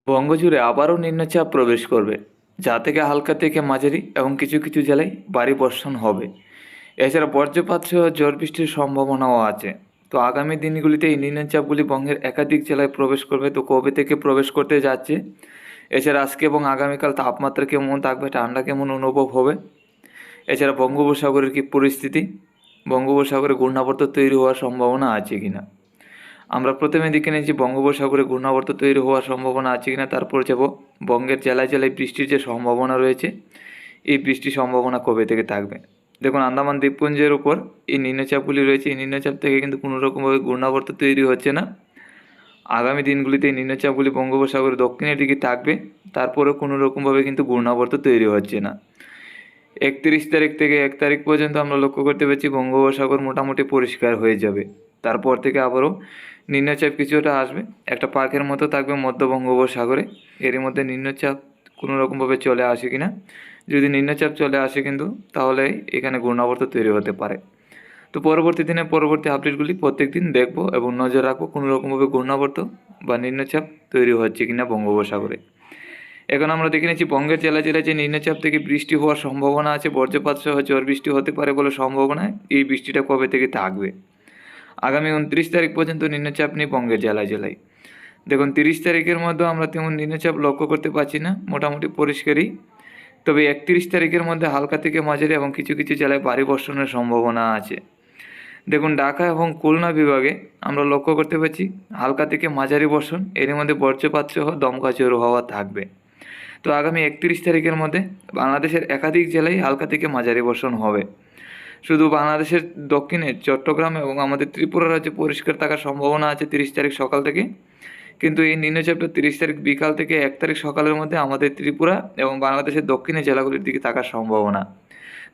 বঙ্গজুড়ে আবারও নিম্নচাপ প্রবেশ করবে, যা থেকে হালকা থেকে মাঝারি এবং কিছু কিছু জেলায় ভারী বর্ষণ হবে। এছাড়া বজ্রপাত সহ ঝড় বৃষ্টির সম্ভাবনাও আছে। তো আগামী দিনগুলিতে এই নিম্নচাপগুলি বঙ্গের একাধিক জেলায় প্রবেশ করবে। তো কবে থেকে প্রবেশ করতে যাচ্ছে, এছাড়া আজকে এবং আগামীকাল তাপমাত্রা কেমন থাকবে, ঠান্ডা কেমন অনুভব হবে, এছাড়া বঙ্গোপসাগরের কী পরিস্থিতি, বঙ্গোপসাগরে ঘূর্ণাবর্ত তৈরি হওয়ার সম্ভাবনা আছে কিনা। আমরা প্রথমে দেখে নিয়েছি বঙ্গোপসাগরে ঘূর্ণাবর্ত তৈরি হওয়ার সম্ভাবনা আছে কিনা, তারপর যাব বঙ্গের জেলায় জেলায় বৃষ্টির যে সম্ভাবনা রয়েছে, এই বৃষ্টির সম্ভাবনা কবে থেকে থাকবে। দেখুন, আন্দামান দ্বীপপুঞ্জের উপর এই নিম্নচাপগুলি রয়েছে। এই নিম্নচাপ থেকে কিন্তু কোনো রকমভাবে ঘূর্ণাবর্ত তৈরি হচ্ছে না। আগামী দিনগুলিতে এই নিম্নচাপগুলি বঙ্গোপসাগরের দক্ষিণের দিকে থাকবে, তারপরেও কোনো রকমভাবে কিন্তু ঘূর্ণাবর্ত তৈরি হচ্ছে না। 31 তারিখ থেকে 1 তারিখ পর্যন্ত আমরা লক্ষ্য করতে পারছি বঙ্গোপসাগর মোটামুটি পরিষ্কার হয়ে যাবে। তারপর থেকে আবারও নিম্নচাপ কিছুটা আসবে, একটা পাখের মতো থাকবে মধ্য বঙ্গোপসাগরে। এরই মধ্যে নিম্নচাপ কোনো রকমভাবে চলে আসে কিনা, যদি নিম্নচাপ চলে আসে কিন্তু তাহলে এখানে ঘূর্ণাবর্ত তৈরি হতে পারে। তো পরবর্তী দিনে পরবর্তী আপডেটগুলি প্রত্যেক দিন দেখবো এবং নজর রাখবো কোনো রকমভাবে ঘূর্ণাবর্ত বা নিম্নচাপ তৈরি হচ্ছে কিনা বঙ্গোপসাগরে। এখন আমরা দেখে নিচ্ছি বঙ্গের জেলা জেলায় যে নিম্নচাপ থেকে বৃষ্টি হওয়ার সম্ভাবনা আছে, বজ্রপাত সহ ঝড় বৃষ্টি হতে পারে বলে সম্ভাবনা। এই বৃষ্টিটা কবে থেকে থাকবে, আগামী 29 তারিখ পর্যন্ত নিম্নচাপ নেই বঙ্গের জেলায় জেলায়। দেখুন, 30 তারিখের মধ্যে আমরা তেমন নিম্নচাপ লক্ষ্য করতে পারছি না, মোটামুটি পরিষ্কারই। তবে 31 তারিখের মধ্যে হালকা থেকে মাঝারি এবং কিছু কিছু জেলায় ভারী বর্ষণের সম্ভাবনা আছে। দেখুন, ঢাকা এবং খুলনা বিভাগে আমরা লক্ষ্য করতে পারছি হালকা থেকে মাঝারি বর্ষণ, এর মধ্যে বজ্রপাত সহ দমকা ঝোড়ো হাওয়া থাকবে। তো আগামী 31 তারিখের মধ্যে বাংলাদেশের একাধিক জেলায় হালকা থেকে মাঝারি বর্ষণ হবে। শুধু বাংলাদেশের দক্ষিণে চট্টগ্রাম এবং আমাদের ত্রিপুরা রাজ্যে পরিষ্কার থাকার সম্ভাবনা আছে 30 তারিখ সকাল থেকে। কিন্তু এই নিম্নচাপটা 30 তারিখ বিকাল থেকে 1 তারিখ সকালের মধ্যে আমাদের ত্রিপুরা এবং বাংলাদেশের দক্ষিণে জেলাগুলির দিকে থাকার সম্ভাবনা।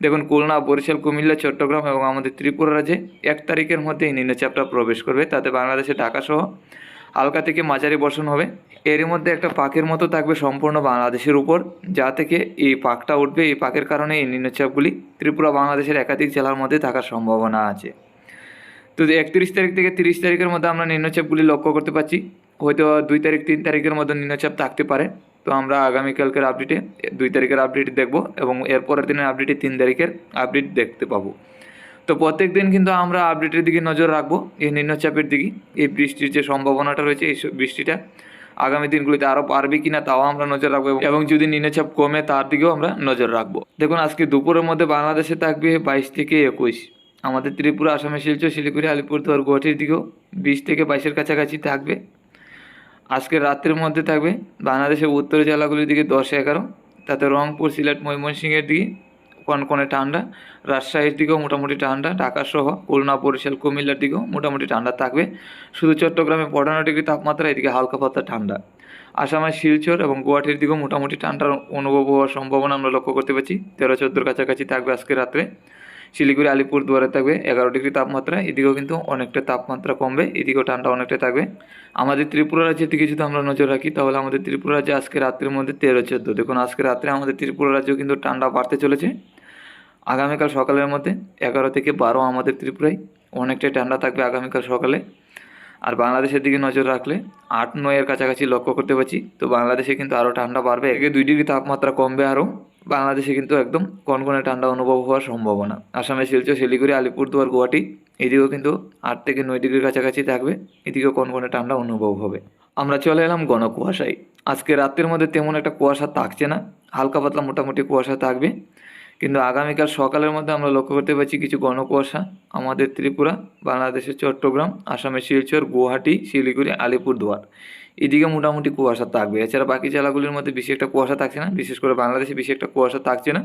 দেখুন, খুলনা, বরিশাল, কুমিল্লা, চট্টগ্রাম এবং আমাদের ত্রিপুরা রাজ্যে 1 তারিখের মধ্যে এই নিম্নচাপটা প্রবেশ করবে। তাতে বাংলাদেশে ঢাকা সহ হালকা থেকে মাঝারি বর্ষণ হবে। এরই মধ্যে একটা পাকের মতো থাকবে সম্পূর্ণ বাংলাদেশের উপর, যা থেকে এই পাকটা উঠবে। এই পাকের কারণে এই নিম্নচাপগুলি ত্রিপুরা বাংলাদেশের একাধিক জেলার মধ্যে থাকার সম্ভাবনা আছে। তো 31 তারিখ থেকে 30 তারিখের মধ্যে আমরা নিম্নচাপগুলি লক্ষ্য করতে পারছি। হয়তো 2 তারিখ 3 তারিখের মধ্যে নিম্নচাপ থাকতে পারে। তো আমরা আগামীকালকের আপডেটে 2 তারিখের আপডেট দেখব এবং এরপরের দিনের আপডেটে 3 তারিখের আপডেট দেখতে পাবো। তো প্রত্যেক দিন কিন্তু আমরা আপডেটের দিকে নজর রাখবো, এই নিম্নচাপের দিকে। এই বৃষ্টির যে সম্ভাবনাটা রয়েছে, এই বৃষ্টিটা আগামী দিনগুলিতে আরও পারবে কিনা তাও আমরা নজর রাখবো এবং যদি নিম্নচাপ কমে তার দিকেও আমরা নজর রাখবো। দেখুন, আজকে দুপুরের মধ্যে বাংলাদেশে থাকবে 22 থেকে 21। আমাদের ত্রিপুরা, আসামে শিলচর, শিলিগুড়ি, আলিপুরদুয়ার, গুয়াহাটির দিকেও 20 থেকে 22-এর কাছাকাছি থাকবে। আজকে রাত্রের মধ্যে থাকবে বাংলাদেশের উত্তর জেলাগুলির দিকে 10-11, তাতে রংপুর, সিলেট, ময়মনসিংহের দিকে কনকনে ঠান্ডা, রাজশাহীর দিকেও মোটামুটি ঠান্ডা, ঢাকা সহ খুলনা, বরিশাল, কুমিল্লার দিকেও মোটামুটি ঠান্ডা থাকবে। শুধু চট্টগ্রামে 15 ডিগ্রি তাপমাত্রা, এদিকে হালকা পাতলা ঠান্ডা। আসামের শিলচর এবং গুয়াহাটির দিকেও মোটামুটি ঠান্ডার অনুভব হওয়ার সম্ভাবনা আমরা লক্ষ্য করতে পারছি। 13-14 কাছাকাছি থাকবে আজকে রাত্রে। শিলিগুড়ি, আলিপুরদুয়ারে থাকবে 11 ডিগ্রি তাপমাত্রা, এদিকেও কিন্তু অনেকটা তাপমাত্রা কমবে, এদিকেও ঠান্ডা অনেকটা থাকবে। আমাদের ত্রিপুরা রাজ্যের দিকে যদি আমরা নজর রাখি, তাহলে আমাদের ত্রিপুরা রাজ্যে আজকে রাত্রের মধ্যে 13-14। দেখুন, আজকে রাত্রে আমাদের ত্রিপুরা রাজ্যেও কিন্তু ঠান্ডা বাড়তে চলেছে। আগামীকাল সকালের মধ্যে 11 থেকে 12 আমাদের ত্রিপুরায় অনেকটাই ঠান্ডা থাকবে আগামীকাল সকালে। আর বাংলাদেশের দিকে নজর রাখলে 8-9-এর কাছাকাছি লক্ষ্য করতে পারছি। তো বাংলাদেশে কিন্তু আরও ঠান্ডা বাড়বে, 1-2 ডিগ্রি তাপমাত্রা কমবে আরও। বাংলাদেশে কিন্তু একদম কনকনে ঠান্ডা অনুভব হওয়ার সম্ভাবনা। আসামে শিলচর, শিলিগুড়ি, আলিপুরদুয়ার, গুয়াহাটি এদিকেও কিন্তু 8-9 ডিগ্রির কাছাকাছি থাকবে, এদিকেও কনকনে ঠান্ডা অনুভব হবে। আমরা চলে এলাম ঘন কুয়াশায়। আজকে রাতের মধ্যে তেমন একটা কুয়াশা থাকছে না, হালকা পাতলা মোটামুটি কুয়াশা থাকবে। কিন্তু আগামীকাল সকালের মধ্যে আমরা লক্ষ্য করতে পারছি কিছু ঘন কুয়াশা আমাদের ত্রিপুরা, বাংলাদেশের চট্টগ্রাম, আসামের শিলচর, গুয়াহাটি, শিলিগুড়ি, আলিপুরদুয়ার এদিকে মোটামুটি কুয়াশা থাকবে। এছাড়া বাকি জেলাগুলির মধ্যে বেশি একটা কুয়াশা থাকছে না, বিশেষ করে বাংলাদেশে বেশি একটা কুয়াশা থাকছে না।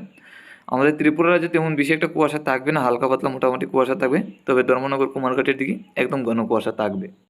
আমাদের ত্রিপুরা রাজ্যে তেমন বেশি একটা কুয়াশা থাকবে না, হালকা পাতলা মোটামুটি কুয়াশা থাকবে। তবে ধর্মনগর, কুমারঘাটের দিকে একদম ঘন কুয়াশা থাকবে।